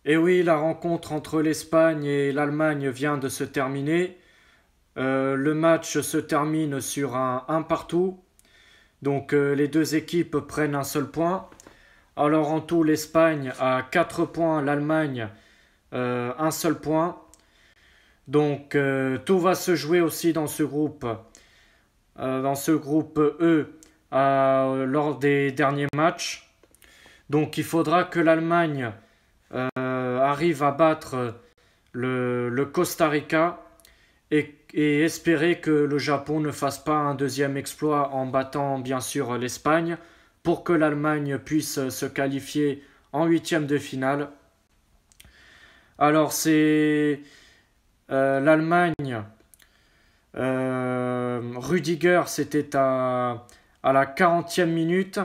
Et oui, la rencontre entre l'Espagne et l'Allemagne vient de se terminer. Le match se termine sur un partout. Donc les deux équipes prennent un seul point. Alors en tout, l'Espagne a 4 points, l'Allemagne un seul point. Donc tout va se jouer aussi dans ce groupe E, lors des derniers matchs. Donc il faudra que l'Allemagne arrive à battre le Costa Rica et espérer que le Japon ne fasse pas un deuxième exploit en battant bien sûr l'Espagne pour que l'Allemagne puisse se qualifier en huitième de finale. Alors c'est l'Allemagne. Rudiger, c'était à la 40e minute.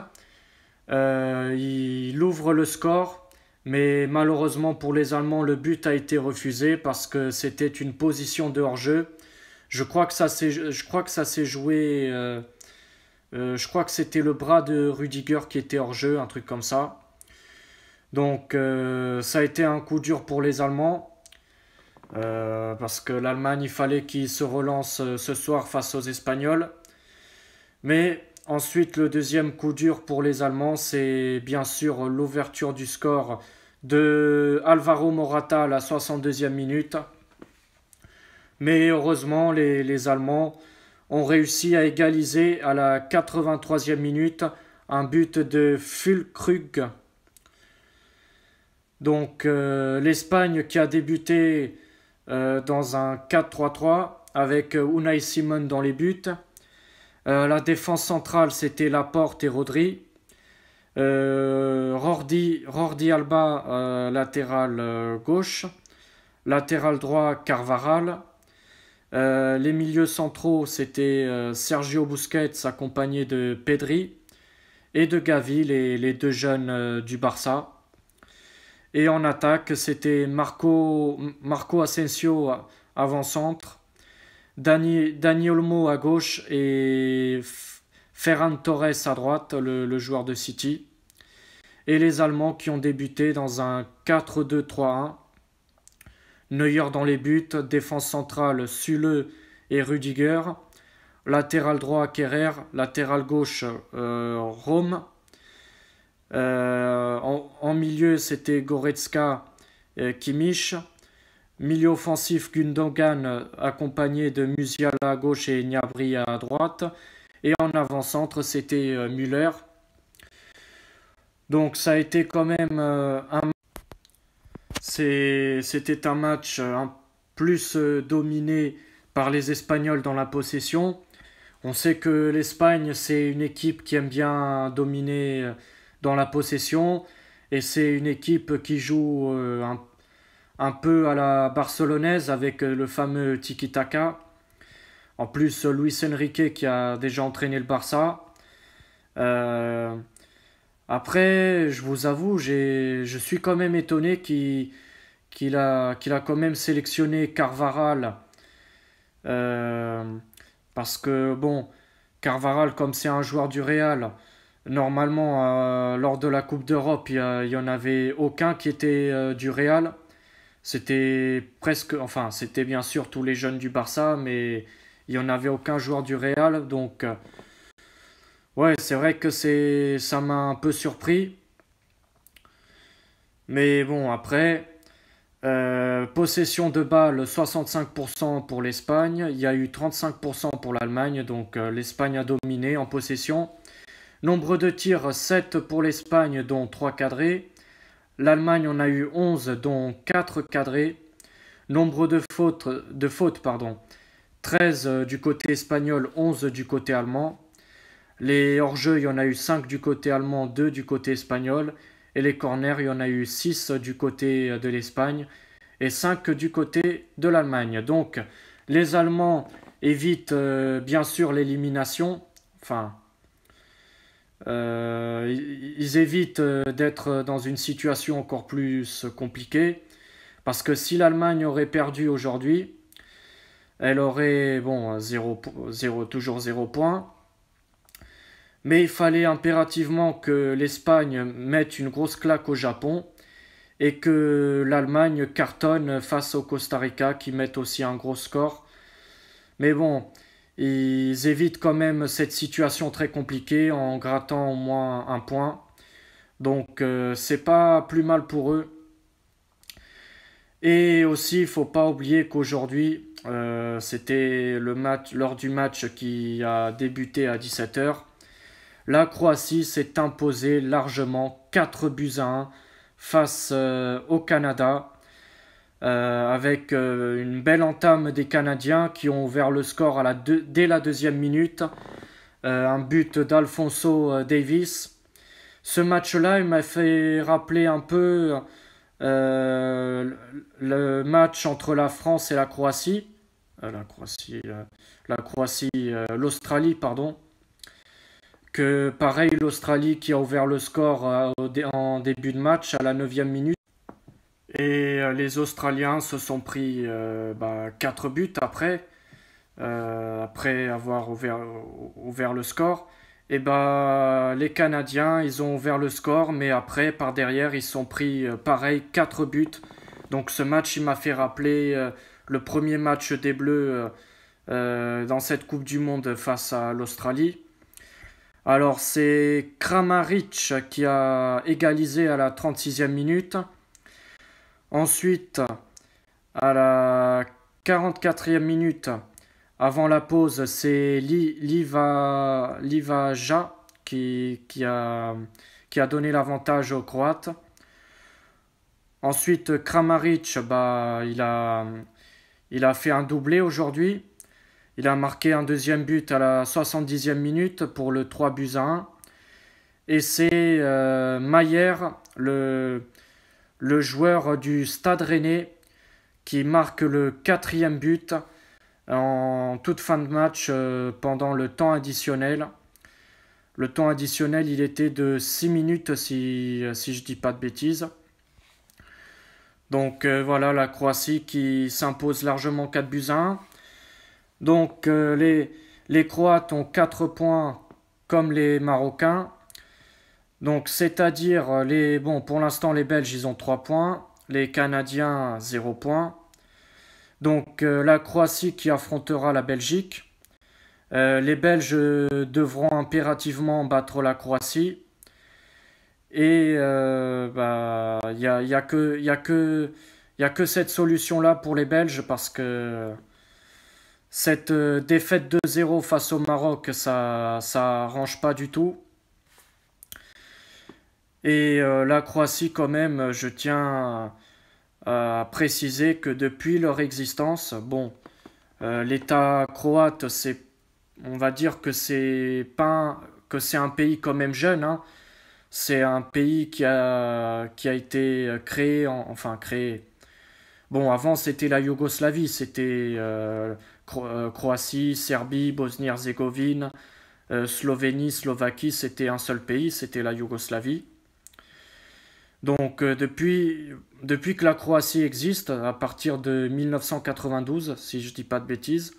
Il ouvre le score, mais malheureusement pour les Allemands, le but a été refusé parce que c'était une position de hors-jeu. Je crois que ça s'est joué. Je crois que c'était le bras de Rudiger qui était hors-jeu, un truc comme ça. Donc ça a été un coup dur pour les Allemands. Parce que l'Allemagne, il fallait qu'il se relance ce soir face aux Espagnols. Mais ensuite, le deuxième coup dur pour les Allemands, c'est bien sûr l'ouverture du score de Alvaro Morata à la 62e minute. Mais heureusement, les Allemands ont réussi à égaliser à la 83e minute un but de Füllkrug. Donc l'Espagne qui a débuté dans un 4-3-3 avec Unai Simon dans les buts. La défense centrale, c'était Laporte et Rodri. Rordi Alba, latéral gauche. Latéral droit, Carvaral. Les milieux centraux, c'était Sergio Busquets accompagné de Pedri et de Gavi, les deux jeunes du Barça. Et en attaque, c'était Marco Asensio avant-centre, Dani Olmo à gauche et Ferran Torres à droite, le joueur de City. Et les Allemands qui ont débuté dans un 4-2-3-1. Neuer dans les buts, défense centrale Süle et Rudiger, latéral droit Kerrer, latéral gauche Rome. En milieu, c'était Goretzka, Kimmich. Milieu offensif, Gundogan accompagné de Musiala à gauche et Gnabry à droite. Et en avant-centre, c'était Müller. Donc ça a été quand même c'était un match plus dominé par les Espagnols dans la possession. On sait que l'Espagne, c'est une équipe qui aime bien dominer dans la possession. Et c'est une équipe qui joue un peu à la barcelonaise avec le fameux tiki-taka. En plus, Luis Enrique qui a déjà entraîné le Barça. Euh, Après, je vous avoue, je suis quand même étonné qu'il a quand même sélectionné Carvaral. euh, Parce que, bon, Carvaral, comme c'est un joueur du Real, normalement, lors de la Coupe d'Europe, il y en avait aucun qui était du Real. C'était presque, enfin, c'était bien sûr tous les jeunes du Barça, mais il n'y en avait aucun joueur du Real. Donc, ouais, c'est vrai que ça m'a un peu surpris. Mais bon, après, possession de balle 65% pour l'Espagne, il y a eu 35% pour l'Allemagne, donc l'Espagne a dominé en possession. Nombre de tirs 7 pour l'Espagne, dont 3 cadrés. L'Allemagne en a eu 11, dont 4 cadrés. Nombre de fautes, pardon, 13 du côté espagnol, 11 du côté allemand. Les hors-jeux, il y en a eu 5 du côté allemand, 2 du côté espagnol. Et les corners, il y en a eu 6 du côté de l'Espagne et 5 du côté de l'Allemagne. Donc les Allemands évitent bien sûr l'élimination. Enfin, ils évitent d'être dans une situation encore plus compliquée. Parce que si l'Allemagne aurait perdu aujourd'hui, elle aurait bon, toujours 0 points. Mais il fallait impérativement que l'Espagne mette une grosse claque au Japon. et que l'Allemagne cartonne face au Costa Rica qui mettent aussi un gros score. Mais bon, ils évitent quand même cette situation très compliquée en grattant au moins un point. Donc c'est pas plus mal pour eux. Et aussi, il faut pas oublier qu'aujourd'hui, c'était le match, lors du match qui a débuté à 17 h. La Croatie s'est imposée largement 4 buts à 1 face au Canada, avec une belle entame des Canadiens qui ont ouvert le score dès la deuxième minute. Un but d'Alphonso Davies. Ce match-là, il m'a fait rappeler un peu euh, le match entre la France et la Croatie. L'Australie, pardon. Que pareil, l'Australie qui a ouvert le score en début de match à la 9e minute. Et les Australiens se sont pris 4 buts après avoir ouvert le score. Et les Canadiens, ils ont ouvert le score, mais après, par derrière, ils se sont pris pareil 4 buts. Donc ce match, il m'a fait rappeler le premier match des Bleus dans cette Coupe du Monde face à l'Australie. Alors c'est Kramaric qui a égalisé à la 36e minute. Ensuite, à la 44e minute, avant la pause, c'est Livaja qui a donné l'avantage aux Croates. Ensuite, Kramaric, il a fait un doublé aujourd'hui. Il a marqué un deuxième but à la 70e minute pour le 3 buts à 1. Et c'est Maier, le joueur du Stade Rennais, qui marque le quatrième but en toute fin de match pendant le temps additionnel. Le temps additionnel, il était de 6 minutes si je dis pas de bêtises. Donc voilà, la Croatie qui s'impose largement 4 buts à 1. Donc les Croates ont 4 points comme les Marocains. Donc c'est-à-dire, pour l'instant les Belges ils ont 3 points, les Canadiens 0 points. Donc la Croatie qui affrontera la Belgique. Les Belges devront impérativement battre la Croatie. Et il y a que cette solution-là pour les Belges parce que cette défaite 2-0 face au Maroc, ça arrange pas du tout. Et la Croatie, quand même, je tiens à préciser que depuis leur existence, l'État croate, on va dire que c'est pas que c'est un pays quand même jeune, hein. C'est un pays qui a été créé, créé. Bon, avant c'était la Yougoslavie, c'était Croatie, Serbie, Bosnie-Herzégovine, Slovénie, Slovaquie, c'était un seul pays, c'était la Yougoslavie. Donc depuis que la Croatie existe, à partir de 1992, si je ne dis pas de bêtises,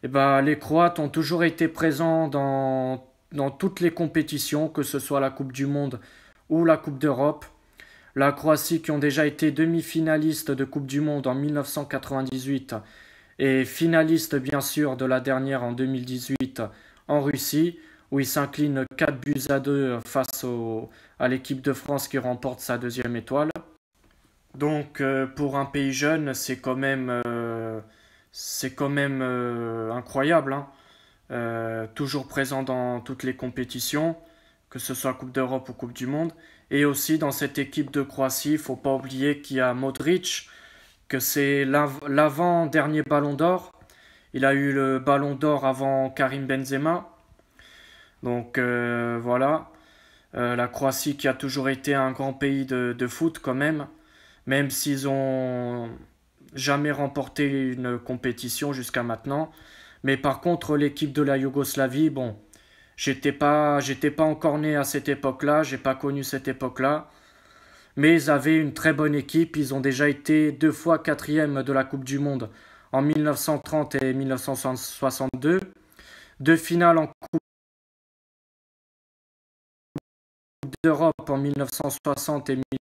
les Croates ont toujours été présents dans toutes les compétitions, que ce soit la Coupe du Monde ou la Coupe d'Europe. La Croatie qui ont déjà été demi-finalistes de Coupe du Monde en 1998 et finalistes bien sûr de la dernière en 2018 en Russie, où ils s'inclinent 4 buts à 2 face à l'équipe de France qui remporte sa deuxième étoile. Donc pour un pays jeune, c'est quand même incroyable, hein. Toujours présent dans toutes les compétitions, que ce soit Coupe d'Europe ou Coupe du Monde. Et aussi dans cette équipe de Croatie, il ne faut pas oublier qu'il y a Modric, que c'est l'avant-dernier ballon d'or. Il a eu le ballon d'or avant Karim Benzema. Donc voilà. La Croatie qui a toujours été un grand pays de foot quand même s'ils ont jamais remporté une compétition jusqu'à maintenant. Mais par contre, l'équipe de la Yougoslavie, bon, j'étais pas encore né à cette époque-là, j'ai pas connu cette époque-là. Mais ils avaient une très bonne équipe, ils ont déjà été 2 fois quatrième de la Coupe du Monde en 1930 et 1962. 2 finales en Coupe d'Europe en 1960 et